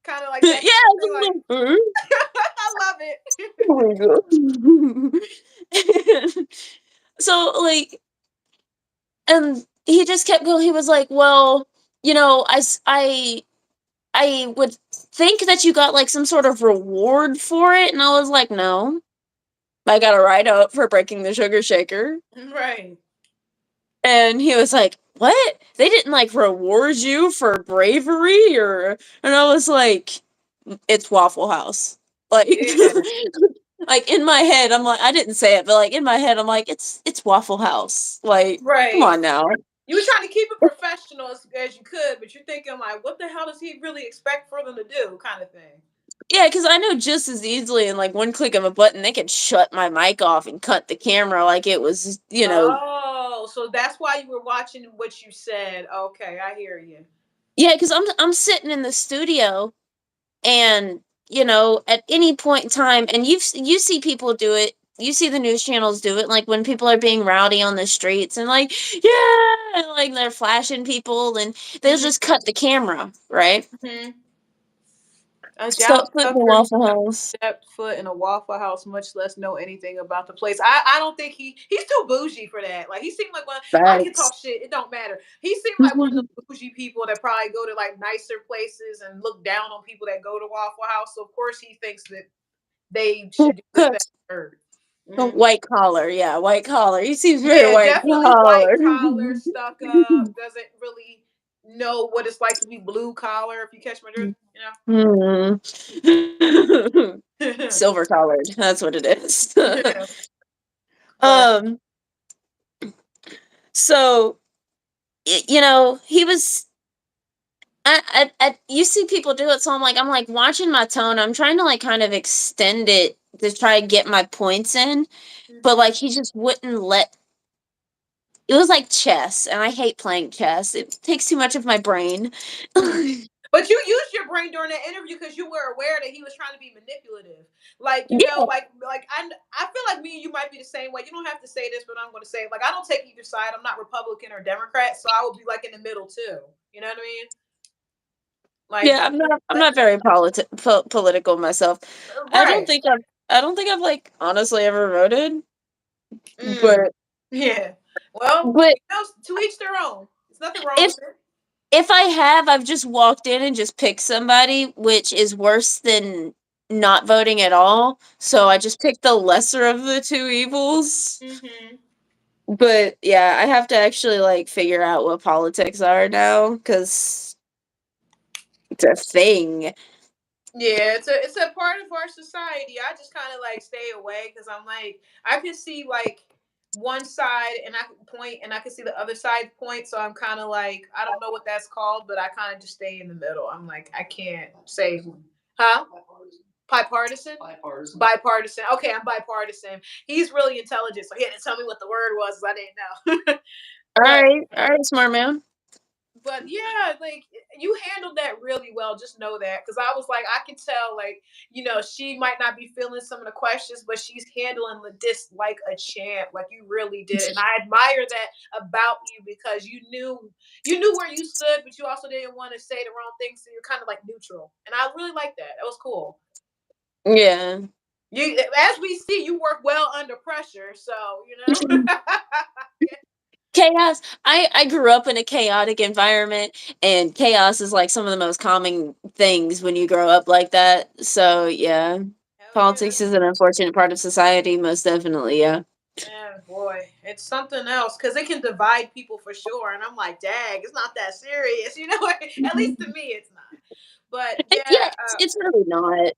kind of like Yeah, that. They're like, I was like, I love it. oh my god. So like, and he just kept going. He was like, well, I would think that you got like some sort of reward for it, and I was like, no, I got a write up for breaking the sugar shaker. Right. And he was like, what? They didn't like reward you for bravery or, and I was like, it's Waffle House. Like, Yeah. like in my head, I'm like, I didn't say it, but like in my head, I'm like, it's Waffle House. Like, come Right. on now. You were trying to keep it professional as you could, but you're thinking like, what the hell does he really expect for them to do, kind of thing. Yeah, because I know just as easily in like one click of a button, they could shut my mic off and cut the camera like it was. Oh, so that's why you were watching what you said. Okay, I hear you. Yeah, because I'm sitting in the studio and at any point in time, and you see people do it, you see the news channels do it, like when people are being rowdy on the streets and like, yeah, and, like they're flashing people and they'll Mm-hmm. just cut the camera, right? Mm-hmm. A Stop Dallas putting the Tucker Waffle House. stepped foot in a Waffle House, much less know anything about the place. I don't think he's too bougie for that. Like he seemed like one. I can Facts. talk shit. It don't matter. He seemed like one of the bougie people that probably go to like nicer places and look down on people that go to Waffle House. So of course he thinks that they should do the same. Third. Mm-hmm. White collar, yeah, white collar. He seems very Yeah, white definitely white collar. collar, stuck up. Doesn't really know what it's like to be blue collar. If you catch my drift, Hmm. you Silver collared. That's what it is. know. But um. So he was. You see people do it, so I'm like watching my tone. I'm trying to like kind of extend it to try and get my points in, but Mm-hmm. like he just wouldn't let. It was like chess, and I hate playing chess. It takes too much of my brain. But you used your brain during that interview because you were aware that he was trying to be manipulative. Like, Yeah, I feel like me and you might be the same way. You don't have to say this, but I'm going to say it. Like, I don't take either side. I'm not Republican or Democrat, so I would be like in the middle too. You know what I mean? Like, yeah. I'm not very political myself. I don't right? think I've I don't think I've like honestly ever voted, Mm, but yeah. Well, but to each their own. There's nothing wrong if with it. if I have, I've just walked in and just picked somebody, which is worse than not voting at all. So I just picked the lesser of the two evils. Mm-hmm. But yeah, I have to actually like figure out what politics are now because it's a thing. Yeah, it's a part of our society. I just kind of like stay away because I'm like I can see like one side and I can point and I can see the other side point. So I'm kind of like I don't know what that's called, but I kind of just stay in the middle. I'm like I can't say, huh? Bipartisan. Bipartisan. Okay, I'm bipartisan. He's really intelligent, so he had to tell me what the word was. I didn't know. but All right, smart man. but yeah, like you handled that really well. Just know that because I was like, I can tell, like she might not be feeling some of the questions, but she's handling this like a champ. Like you really did, and I admire that about you because you knew where you stood, but you also didn't want to say the wrong thing, so you're kind of like neutral, and I really like that. That was cool. Yeah. You, as we see, you work well under pressure, so you know. Chaos. I grew up in a chaotic environment, and chaos is like some of the most common things when you grow up like that. So yeah, Hell yeah. politics is an unfortunate part of society, most definitely. Yeah. Man, boy, it's something else because it can divide people for sure. And I'm like, dang, it's not that serious, At least to me, it's not. But Yeah, yeah, it's really not.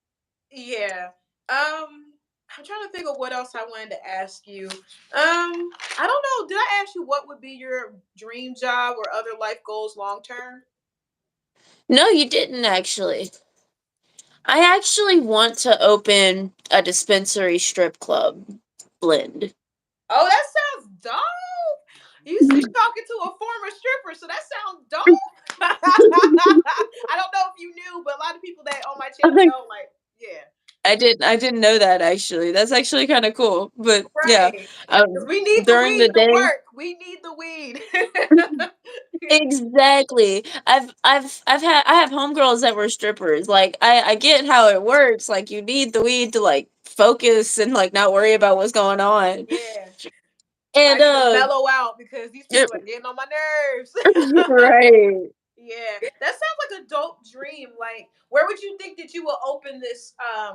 yeah. I'm trying to think of what else I wanted to ask you. I don't know. Did I ask you what would be your dream job or other life goals long term? No, you didn't actually. I actually want to open a dispensary strip club blend. Oh, that sounds dope. You talking to a former stripper, so that sounds dope. I don't know if you knew, but a lot of people that on my channel know, like, yeah, I didn't know that actually. That's actually kind of cool. But yeah, right. Because we need the during the weed to day. work. We need the weed. Exactly. I have homegirls that were strippers. Like I get how it works. Like you need the weed to like focus and like not worry about what's going on. Yeah, I And need to mellow out because these yep, people are getting on my nerves. right. Yeah, that sounds like a dope dream. Like, where would you think that you will open this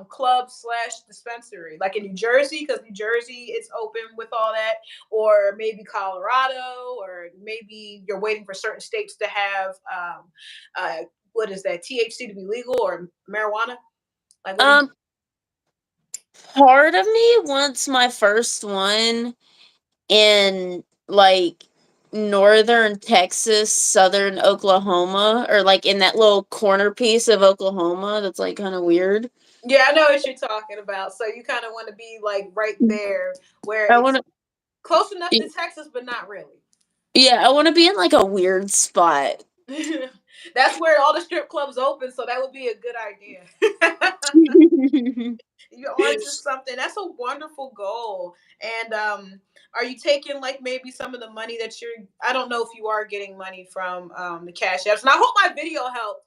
club slash dispensary? Like in New Jersey, because New Jersey is open with all that, or maybe Colorado, or maybe you're waiting for certain states to have uh, what is that THC to be legal or marijuana? Like, what do you? Um Part of me wants my first one in like northern Texas, southern Oklahoma, or like in that little corner piece of Oklahoma that's like kind of weird. Yeah, I know what you're talking about. So you kind of want to be like right there where I it's want close enough to to Texas, but not really. Yeah, I want to be in like a weird spot. That's where all the strip clubs open, so that would be a good idea. You're onto something. That's a wonderful goal. And are you taking like maybe some of the money that you're? I don't know if you are getting money from the cash apps. And I hope my video helped.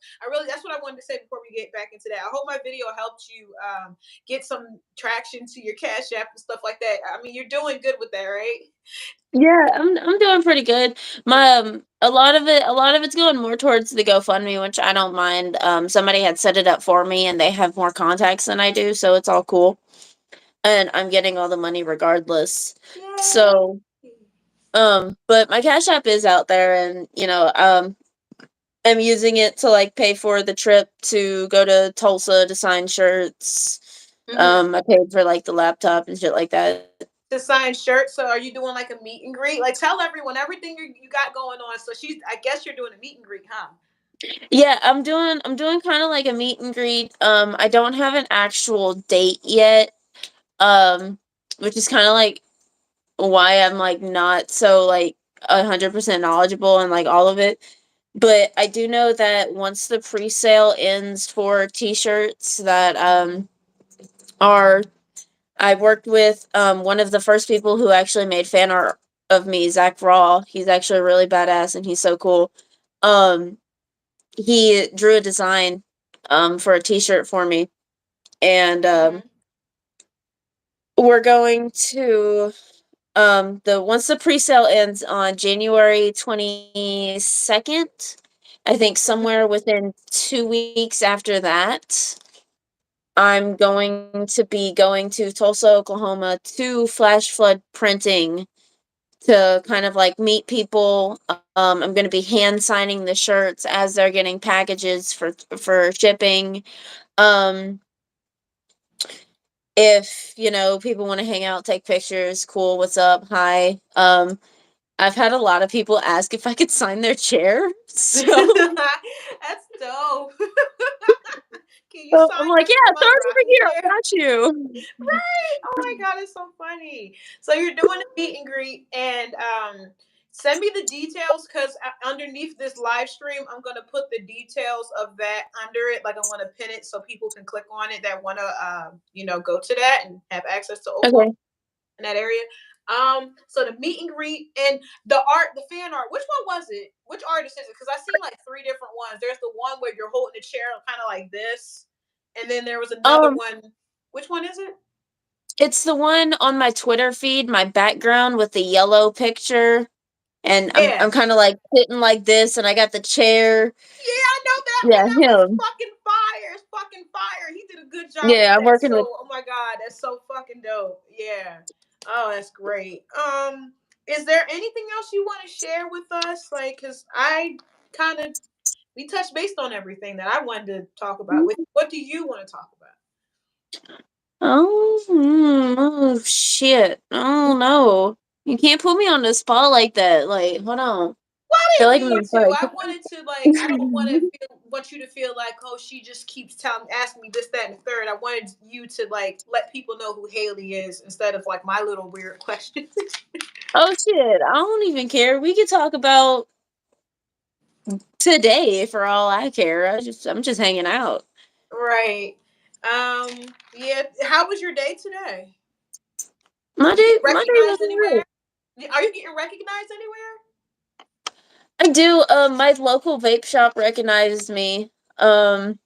That's what I wanted to say before we get back into that. I hope my video helped you get some traction to your cash app and stuff like that. I mean, you're doing good with that, right? Yeah, I'm doing pretty good. My a lot of it's going more towards the GoFundMe, which I don't mind. Somebody had set it up for me, and they have more contacts than I do, so it's all cool. And I'm getting all the money regardless. Yeah. So, but my Cash App is out there, and I'm using it to like pay for the trip to go to Tulsa to sign shirts. Mm-hmm. I paid for like the laptop and shit like that. To sign shirts. So are you doing like a meet and greet? Like tell everyone everything you got going on. So I guess you're doing a meet and greet, huh? Yeah, I'm doing kind of like a meet and greet. I don't have an actual date yet. Um, which is kind of like why I'm like not so like 100% knowledgeable and like all of it. But I do know that once the pre-sale ends for t-shirts that are I worked with one of the first people who actually made fan art of me, Zach Raw. He's actually really badass and he's so cool. Um he drew a design for a t-shirt for me, and Mm-hmm. we're going to the once the pre-sale ends on January 22nd, I think somewhere within 2 weeks after that, I'm going to be going to Tulsa, Oklahoma to Flash Flood Printing to kind of like meet people. I'm going to be hand signing the shirts as they're getting packages for shipping. Um if, people want to hang out, take pictures, cool, what's up? Hi. I've had a lot of people ask if I could sign their chair. So That's dope. Can you I'm sign like, yeah, my throw it over rocking here. I chair? got you. Right. Oh my god, it's so funny. So you're doing a meet and greet, and send me the details because underneath this live stream, I'm gonna put the details of that under it. Like I'm gonna pin it so people can click on it that wanna go to that and have access to Oklahoma Okay. in that area. So the meet and greet and the fan art. Which one was it? Which artist is it? Because I seen like three different ones. There's the one where you're holding a chair kind of like this, and then there was another Um, one. Which one is it? it's the one on my Twitter feed, my background with the yellow picture, and Yeah. I'm kind of like sitting like this, and I got the chair. Yeah, I know that one. Yeah, That was him. fucking fire. It's fucking fire. He did a good job with Yeah, I'm that. working with. So, oh my god, that's so fucking dope. Yeah. Oh, that's great. Is there anything else you want to share with us? Like, cause I kind of we touched based on everything that I wanted to talk about. What do you want to talk about? Oh shit! Oh no, you can't put me on the spot like that. Like, hold on. Well, I I feel didn't like mean I'm to. like. I wanted to like. I don't want to want you to feel like, oh, she just keeps telling, asking me this, that, and the third. I wanted you to like let people know who Haley is instead of like my little weird questions. Oh shit! I don't even care. We could talk about today for all I care. I'm just hanging out. Right. Yeah. How was your day today? My You get day, my day was recognized anywhere? alright. Are you getting recognized anywhere? I do. My local vape shop recognized me. One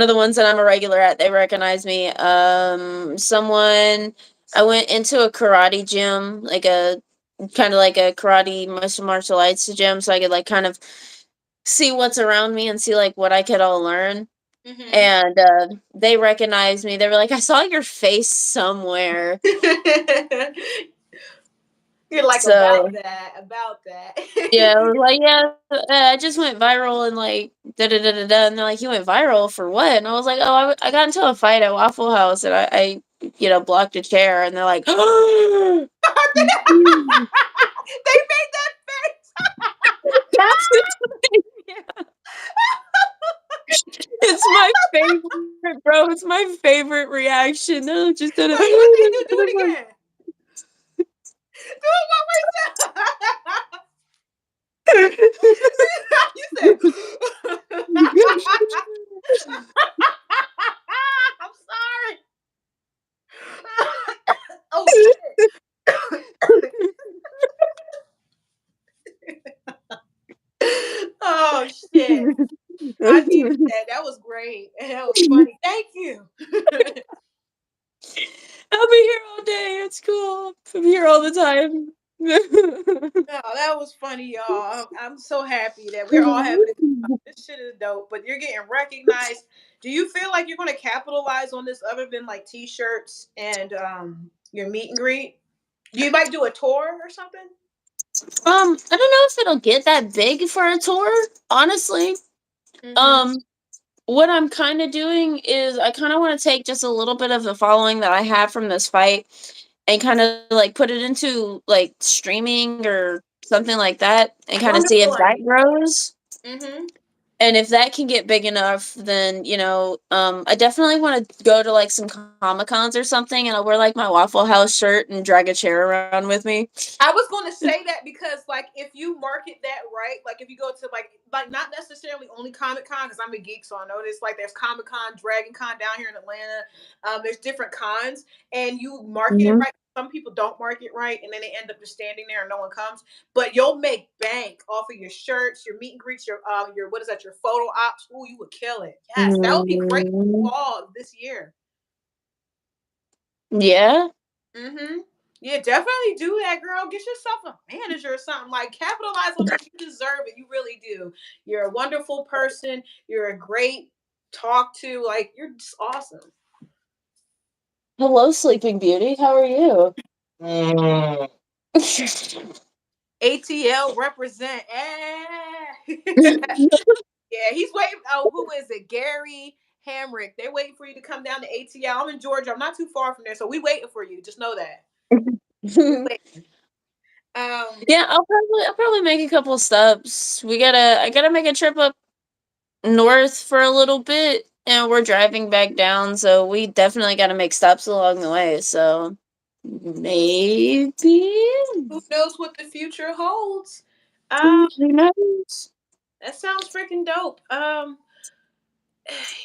of the ones that I'm a regular at, they recognize me. Someone. I went into a karate gym, like a kind of like a karate martial arts gym, so I could like kind of see what's around me and see like what I could all learn. Mm-hmm. And they recognized me. They were like, "I saw your face somewhere." You're like So about that. yeah, I was like, "Yeah, I just went viral and like da da da da da." And they're like, "You went viral for what?" And I was like, "Oh, I got into a fight at Waffle House and I blocked a chair." And they're like, "Oh, They made that face. that's yeah. It's my favorite, bro. It's my favorite reaction. No, just did it. Wait, what they do? Do it again. Do it one more time. You said. I'm sorry. Oh shit. Oh shit. I needed that. That was great. That was funny. Thank you. I'll be here all day. It's cool. I'm here all the time. No, that was funny, y'all. I'm so happy that we're all having a good time. This shit is dope, but you're getting recognized. Do you feel like you're going to capitalize on this other than like t-shirts and your meet and greet? You might do a tour or something? I don't know if it'll get that big for a tour, honestly. Mm-hmm. Um, what I'm kind of doing is I kind of want to take just a little bit of the following that I have from this fight and kind of like put it into like streaming or something like that and kind of see if Wonderful that idea. grows. Mm-hmm. And if that can get big enough, then I definitely want to go to like some Comic Cons or something, and I'll wear like my Waffle House shirt and drag a chair around with me. I was going to say that because, like, if you market that right, like if you go to like not necessarily only Comic Con, because I'm a geek, so I know this. Like, there's Comic Con, Dragon Con down here in Atlanta. There's different cons, and you market it Mhm. right. Some people don't mark it right, and then they end up just standing there and no one comes. But you'll make bank off of your shirts, your meet and greets, your what is that? Your photo ops. Ooh, you would kill it. Yes, that would be great Mhm. fall this year. Yeah. Mm-hmm. Yeah, definitely do that, girl. Get yourself a manager or something. Like, capitalize on this. You deserve it. You really do. You're a wonderful person. You're a great talk to. Like, you're just awesome. Hello, Sleeping Beauty. How are you? ATL represent. Eh. Yeah, he's waiting. Oh, who is it? Gary Hamrick. They're waiting for you to come down to ATL. I'm in Georgia. I'm not too far from there, so we waiting for you. Just know that we waiting. Yeah, I'll probably make a couple stops. I gotta make a trip up north for a little bit, and we're driving back down, so we definitely gotta make stops along the way. So maybe who knows what the future holds? Um, who knows? that sounds freaking dope.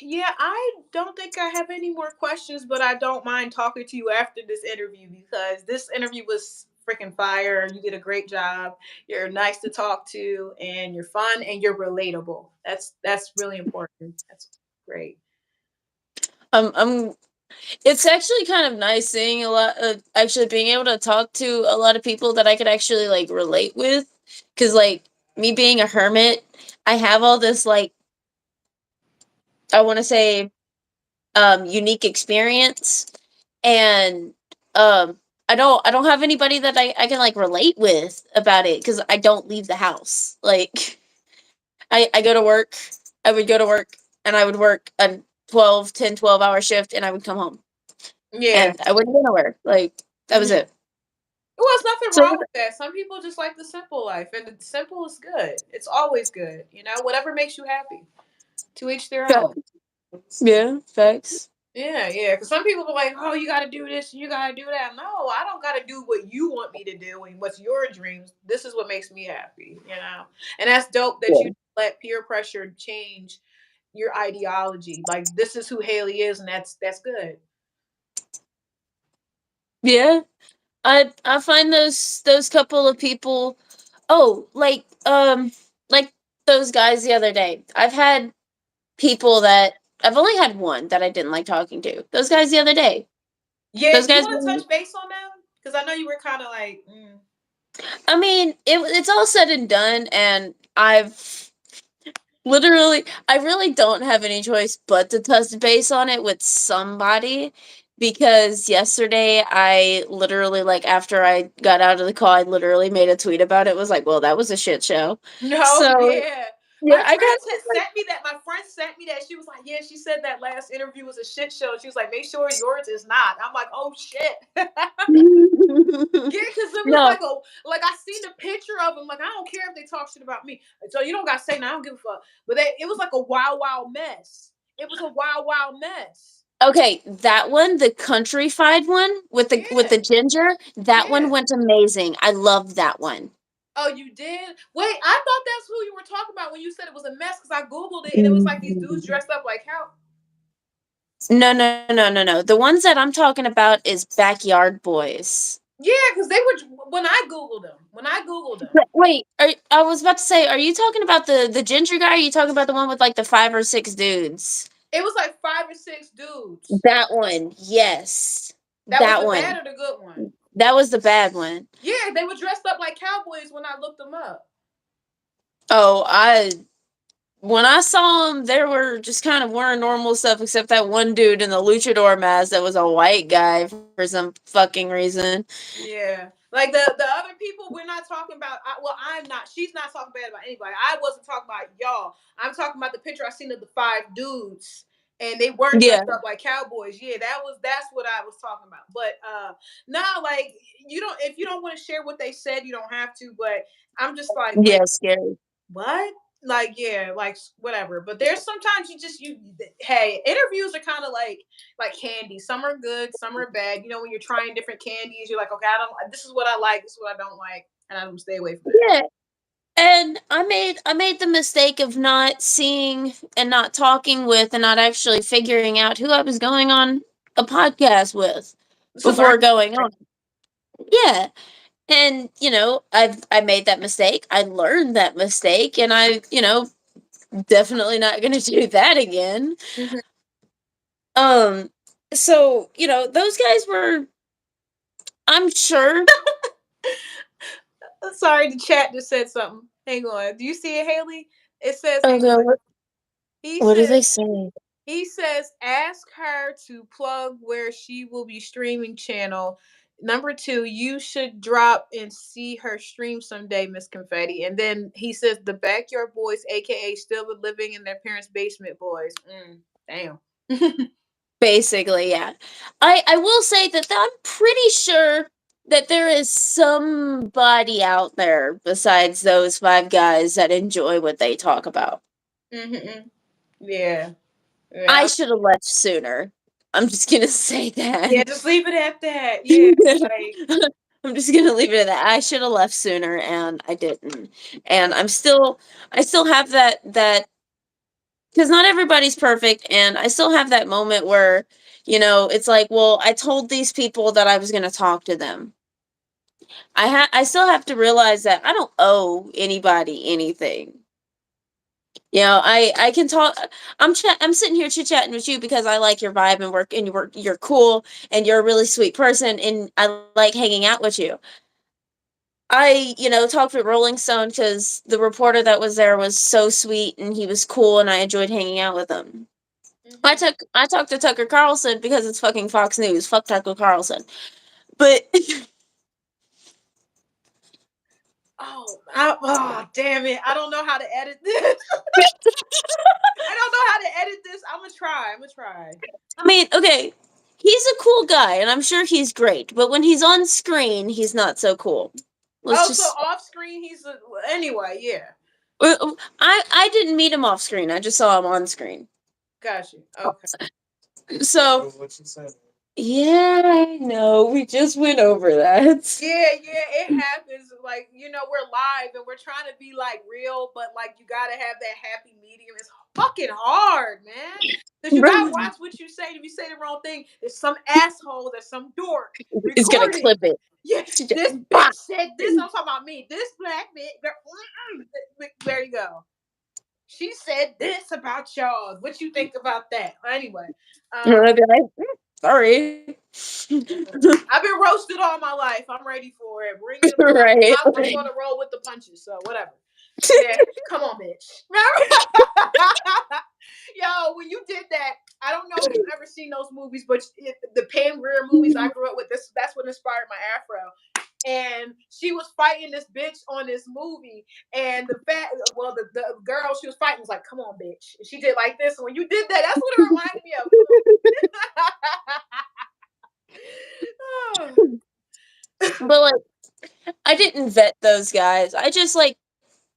Yeah, I don't think I have any more questions, but I don't mind talking to you after this interview because this interview was freaking fire. You did a great job. You're nice to talk to, and you're fun and you're relatable. That's really important. That's great. I'm It's actually kind of nice seeing a lot of actually being able to talk to a lot of people that I could actually like relate with, because like me being a hermit, I have all this like I want to say unique experience, and um I don't have anybody that I can like relate with about it because I don't leave the house. Like I go to work, I would go to work, and I would work a 12 hour shift, and I would come home Yeah. and I wouldn't go nowhere. Like that was Mhm. it. Well, there's nothing So wrong with that. Some people just like the simple life, and the simple is good. It's always good. Whatever makes you happy. To each their own. facts. Yeah, facts. Yeah, yeah. Because some people are like, "Oh, you got to do this, and you got to do that." No, I don't got to do what you want me to do, and what's your dreams. This is what makes me happy, And that's dope that you Yeah. let peer pressure change your ideology. Like, this is who Haley is, and that's good. Yeah. I find those couple of people. Oh, like those guys the other day. I've had people that I've only had one that I didn't like talking to. Those guys the other day. Yeah, Those do you guys want to were, touch base on them? Because I know you were kind of like, I mean, it's all said and done, and I really don't have any choice but to touch base on it with somebody, because yesterday I literally, like, after I got out of the call, I literally made a tweet about it. Was like, well, that was a shit show. no, So yeah. yeah, I got Sent me that. My friend sent me that. She was like, "Yeah, she said that last interview was a shit show." She was like, "Make sure yours is not." I'm like, "Oh shit." Yeah, because it was no. like I seen the picture of him. Like, I don't care if they talk shit about me. So you don't gotta say, "No, I don't give a fuck." But it was like a wild, wild mess. It was a wild, wild mess. Okay, that one, the countrified one with Yeah, the ginger, that one yeah. went amazing. I loved that one. Oh, you did? Wait, I thought that's who you were talking about when you said it was a mess. Because I googled it and it was like these dudes Mm. dressed up like how? No, no, no, no, no. The ones that I'm talking about is Backyard Boys. Yeah, because they were when I googled them. When I googled them, Wait, I was about to say, are you talking about the ginger guy? Or are you talking about the one with like the 5 or 6 dudes? it was like 5 or 6 dudes. That one, yes, That was that the one. bad or the good one? That was the bad one. Yeah, they were dressed up like cowboys when I looked them up. Oh, I when I saw them, they were just kind of wearing normal stuff, except that one dude in the luchador mask that was a white guy for some fucking reason. Yeah, like the other people, we're not talking about. Well, I'm not. She's not talking bad about anybody. I wasn't talking about y'all. I'm talking about the picture I seen of the 5 dudes, and they weren't Yeah, dressed up like cowboys. Yeah, that's what I was talking about. But nah, like you don't. If you don't want to share what they said, you don't have to. But I'm just like, wait, yeah, scary. what? like yeah, like whatever. But there's sometimes you hey, interviews are kind of like candy. Some are good, some are bad. You know, when you're trying different candies, you're like, okay, I don't. This is what I like. This is what I don't like, and I'm stay away from that. Yeah. And I made the mistake of not seeing and not talking with and not actually figuring out who I was going on a podcast with It's a learn. before going on. Yeah. And, I made that mistake. I learned that mistake and definitely not going to do that again. Mhm. Um so, those guys were, I'm sure. Sorry, the chat just said something. Hang on. Do you see it, Haley? It says, Oh hang no, on. He what did says they say? He says, ask her to plug where she will be streaming channel. Number two, you should drop and see her stream someday, Miss Confetti. And then he says, the Backyard Boys, aka still living in their parents' basement boys. Damn. Basically, yeah. I will say that I'm pretty sure that there is somebody out there besides those five guys that enjoy what they talk about. Mm-hmm. Yeah. I Yeah. should have left sooner. I'm just gonna say Yeah, that. just leave it at that. Yeah. Like, I'm just gonna leave it at that. I should have left sooner and I didn't. And I still have that because not everybody's perfect, and I still have that moment where, it's like, well, I told these people that I was gonna talk to them. I still have to realize that I don't owe anybody anything. I can talk. I'm sitting here chit chatting with you because I like your vibe and work, and you're cool and you're a really sweet person and I like hanging out with you. I, talked with Rolling Stone because the reporter that was there was so sweet and he was cool and I enjoyed hanging out with him. mhm. I talked to Tucker Carlson because it's fucking Fox News. Fuck Tucker Carlson. But Damn it. I don't know how to edit this. I don't know how to edit this. I'm gonna try. I'm gonna try. I mean, okay, he's a cool guy and I'm sure he's great, but when he's on screen, he's not so cool. Let's Oh, so just off screen, anyway. Yeah, I didn't meet him off screen. I just saw him on screen. got you. Okay. So, yeah, I know. We just went over that. Yeah, yeah, it happens. Like we're live and we're trying to be like real, but like you gotta have that happy medium. It's fucking hard, man. Cause you gotta watch what you say. If you say the wrong thing, there's some asshole, there's some dork He's gonna recording. clip it. Yeah, this bitch said this. I'm talking about me. This black bitch. There you go. She said this about y'all. What you think about that? Anyway, And um, I'd be like, sorry. I've been roasted all my life. I'm ready for it. Bring it. Right. I'm gonna roll with the punches. So whatever. Yeah, come on, bitch. Yo, when you did that, I don't know if you've ever seen those movies, but the Pam Grier movies I grew up with, that's what inspired my afro. And she was fighting this bitch on this movie, and the girl she was fighting was like, "Come on, bitch!" And she did like this. And when you did that, that's what it reminded me of. But like, I didn't vet those guys. I just like,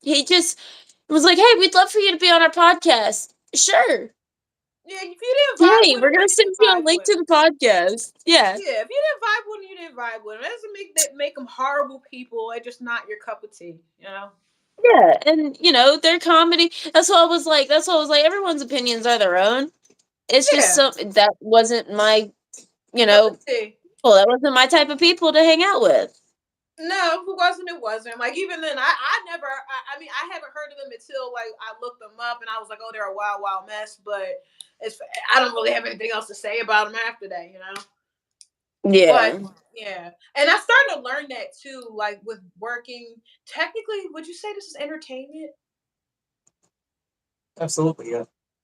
he just was like, "Hey, we'd love for you to be on our podcast." Sure. Yeah, if you didn't vibe Hey, with we're him, you gonna send didn't you a vibe link with to him. the podcast. Yeah. Yeah, if you didn't vibe with him, you didn't vibe with him. That doesn't make them horrible people. They're just not your cup of tea, you know. Yeah, and their comedy. That's what I was like. Everyone's opinions are their own. It's just Yeah, that wasn't my, you cup of know, tea. well, that wasn't my type of people to hang out with. No, if it wasn't, it wasn't. Like even then, I never. I mean, I haven't heard of them until like I looked them up, and I was like, oh, they're a wild, wild mess. But it's I don't really have anything else to say about them after that, you know. But Yeah. yeah, and I started to learn that too. Like with working, technically, would you say this is entertainment?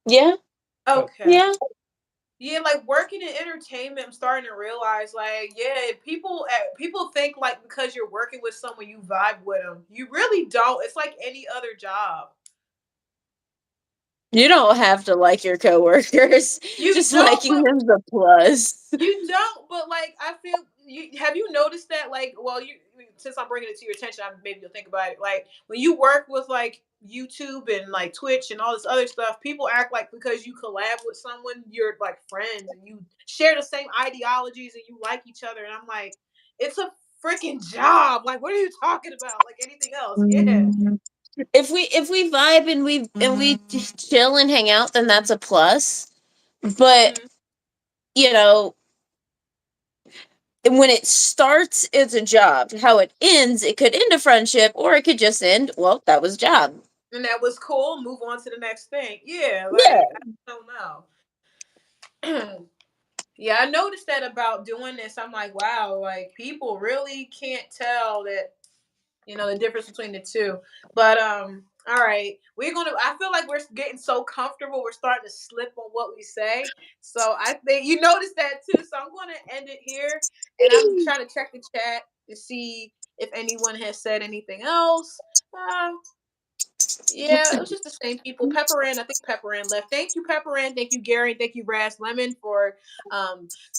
Yeah. Okay. Yeah. Yeah, like working in entertainment, I'm starting to realize, like, yeah, people think like because you're working with someone, you vibe with them. You really don't. It's like any other job. You don't have to like your coworkers. You Just don't, liking but them's a plus. you don't. But like, I feel have you noticed that? Like, well, you since I'm bringing it to your attention, maybe you'll think about it. Like when you work with like YouTube and like Twitch and all this other stuff, people act like because you collab with someone, you're like friends and you share the same ideologies and you like each other. And I'm like, it's a freaking job. Like, what are you talking about? Like anything else? Yeah. If we vibe and we just chill and hang out, then that's a plus. But Mm-hmm. you know, when it starts, it's a job. How it ends, it could end a friendship, or it could just end. Well, that was a job. And that was cool. Move on to the next thing. Yeah. Yeah. Like I don't know. Yeah, I noticed that about doing this. I'm like, wow, like people really can't tell that, the difference between the two. But all right. I feel like we're getting so comfortable, we're starting to slip on what we say. So I think you noticed that too. So I'm gonna end it here and I'm trying to check the chat to see if anyone has said anything else. Yeah, it was just the same people. Pepper Ann, I think Pepper Ann left. Thank you, Pepper Ann. Thank you, Gary. Thank you, Raz Lemon, for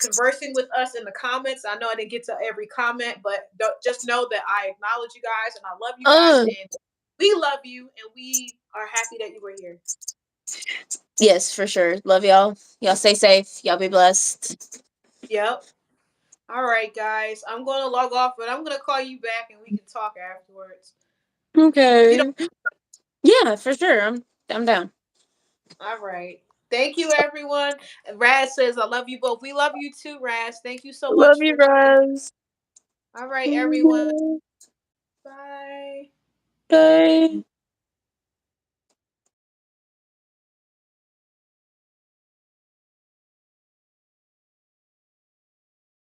conversing with us in the comments. I know I didn't get to every comment, but just know that I acknowledge you guys and I love you guys, and we love you, and we are happy that you were here. Yes, for sure. Love y'all. Y'all stay safe. Y'all be blessed. Yep. All right, guys. I'm going to log off, but I'm going to call you back and we can talk afterwards. If you don't. Okay. Yeah, for sure. I'm down. All right. Thank you, everyone. Raz says, I love you both. We love you too, Raz. Thank you so Love much you for tuning. guys. All right, everyone. Bye. Bye.